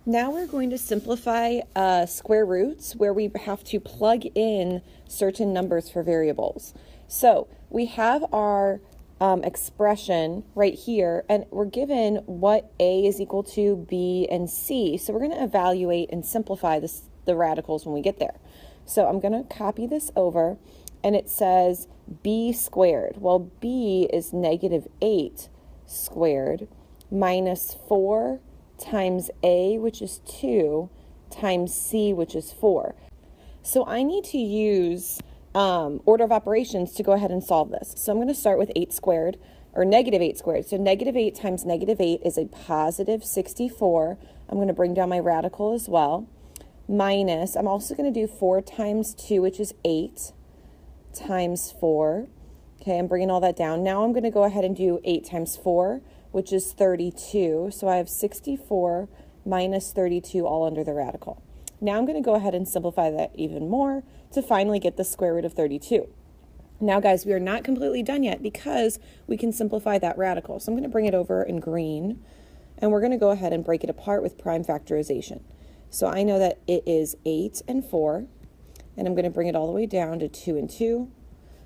Now we're going to simplify square roots where we have to plug in certain numbers for variables. So we have our expression right here, and we're given what A is equal to, B, and C. So we're going to evaluate and simplify the radicals when we get there. So I'm going to copy this over, and it says B squared. Well, B is -8 squared minus 4 times A, which is 2, times C, which is 4. So I need to use order of operations to go ahead and solve this. So I'm going to start with 8 squared, or -8 squared. So -8 times -8 is a positive 64. I'm going to bring down my radical as well. Minus, I'm also going to do 4 times 2, which is 8, times 4. Okay, I'm bringing all that down. Now I'm going to go ahead and do 8 times 4, which is 32. So I have 64 minus 32 all under the radical. Now I'm going to go ahead and simplify that even more to finally get the square root of 32. Now, guys, we are not completely done yet because we can simplify that radical. So I'm going to bring it over in green, and we're going to go ahead and break it apart with prime factorization. So I know that it is 8 and 4, and I'm going to bring it all the way down to 2 and 2.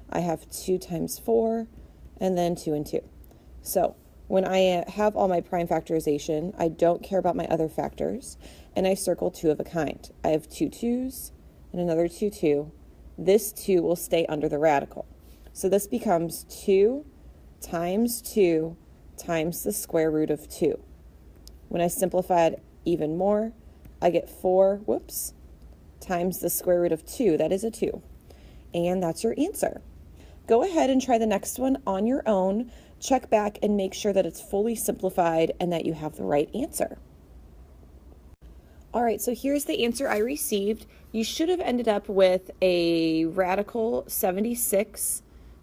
I have 2 times 4, and then 2 and 2. So when I have all my prime factorization, I don't care about my other factors, and I circle 2 of a kind. I have 2 2's and another 2 2. This 2 will stay under the radical. So this becomes 2 times 2 times the square root of 2. When I simplify it even more, I get 4, times the square root of 2. That is a 2. And that's your answer. Go ahead and try the next one on your own. Check back and make sure that it's fully simplified and that you have the right answer. All right, so here's the answer I received. You should have ended up with a radical 76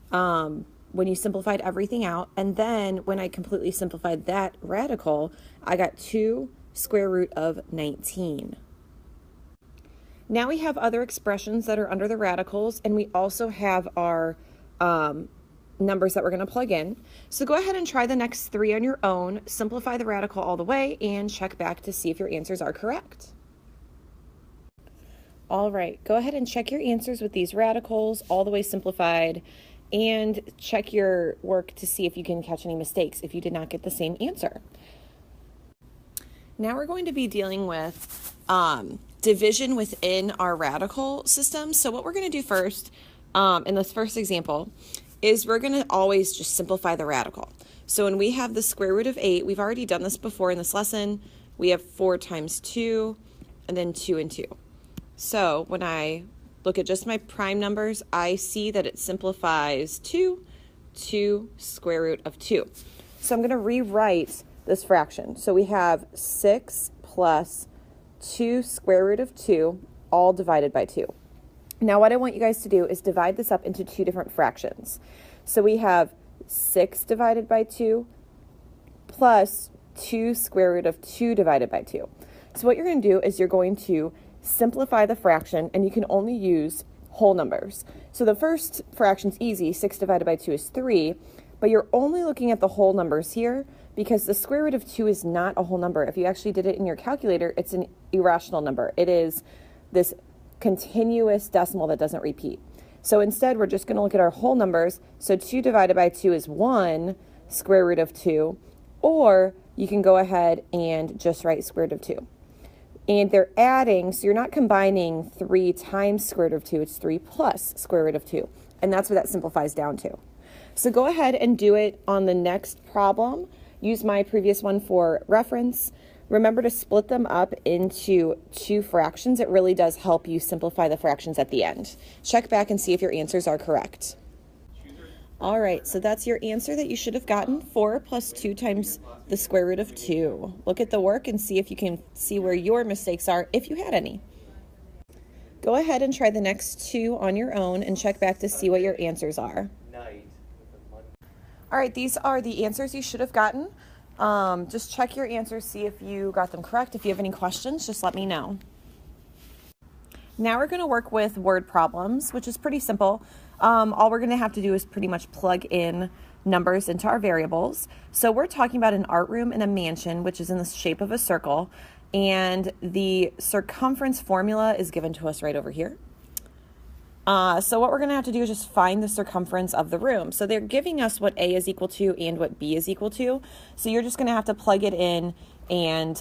when you simplified everything out. And then when I completely simplified that radical, I got 2 square root of 19. Now we have other expressions that are under the radicals, and we also have our numbers that we're going to plug in. So go ahead and try the next 3 on your own, simplify the radical all the way, and check back to see if your answers are correct. All right, go ahead and check your answers with these radicals all the way simplified, and check your work to see if you can catch any mistakes if you did not get the same answer. Now we're going to be dealing with division within our radical system. So what we're going to do first in this first example is we're going to always just simplify the radical. So when we have the square root of 8, we've already done this before in this lesson, we have 4 times 2 and then 2 and 2. So when I look at just my prime numbers, I see that it simplifies to square root of 2. So I'm going to rewrite this fraction. So we have 6 plus 2 square root of 2 all divided by 2. Now what I want you guys to do is divide this up into 2 different fractions. So we have 6 divided by 2 plus 2 square root of 2 divided by 2. So what you're going to do is you're going to simplify the fraction, and you can only use whole numbers. So the first fraction's easy, 6 divided by 2 is 3, but you're only looking at the whole numbers here because the square root of 2 is not a whole number. If you actually did it in your calculator, it's an irrational number. It is this continuous decimal that doesn't repeat. So instead, we're just going to look at our whole numbers. So 2 divided by 2 is 1 square root of 2, or you can go ahead and just write square root of 2. And they're adding, so you're not combining 3 times square root of 2, it's 3 plus square root of 2. And that's what that simplifies down to. So go ahead and do it on the next problem. Use my previous one for reference. Remember to split them up into 2 fractions. It really does help you simplify the fractions at the end. Check back and see if your answers are correct. All right, so that's your answer that you should have gotten, 4 plus 2 times the square root of 2. Look at the work and see if you can see where your mistakes are, if you had any. Go ahead and try the next 2 on your own and check back to see what your answers are. All right, these are the answers you should have gotten. Just check your answers, see if you got them correct. If you have any questions, just let me know. Now we're going to work with word problems, which is pretty simple. All we're going to have to do is pretty much plug in numbers into our variables. So we're talking about an art room in a mansion, which is in the shape of a circle, and the circumference formula is given to us right over here. So what we're going to have to do is just find the circumference of the room. So they're giving us what A is equal to and what B is equal to. So you're just going to have to plug it in and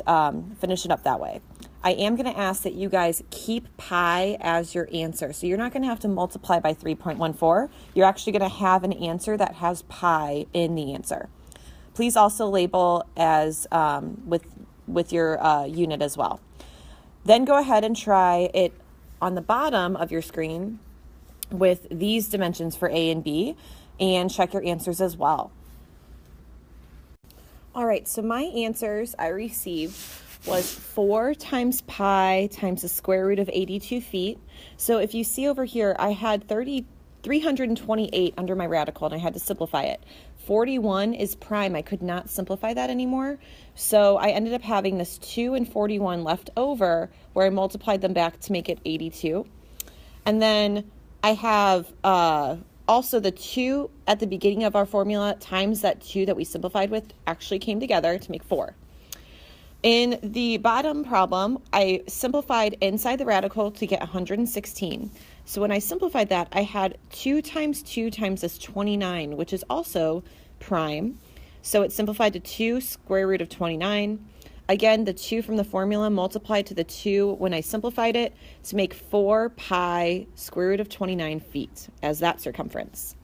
finish it up that way. I am going to ask that you guys keep pi as your answer. So you're not going to have to multiply by 3.14. You're actually going to have an answer that has pi in the answer. Please also label as with your unit as well. Then go ahead and try it on the bottom of your screen with these dimensions for A and B, and check your answers as well. All right, so my answers I received was 4 times pi times the square root of 82 feet. So if you see over here, I had 328 under my radical, and I had to simplify it. 41 is prime. I could not simplify that anymore. So I ended up having this 2 and 41 left over, where I multiplied them back to make it 82. And then I have also the 2 at the beginning of our formula times that 2 that we simplified with actually came together to make 4. In the bottom problem, I simplified inside the radical to get 116. So when I simplified that, I had 2 times 2 times this 29, which is also prime. So it simplified to 2 square root of 29. Again, the 2 from the formula multiplied to the 2 when I simplified it to make 4 pi square root of 29 feet as that circumference.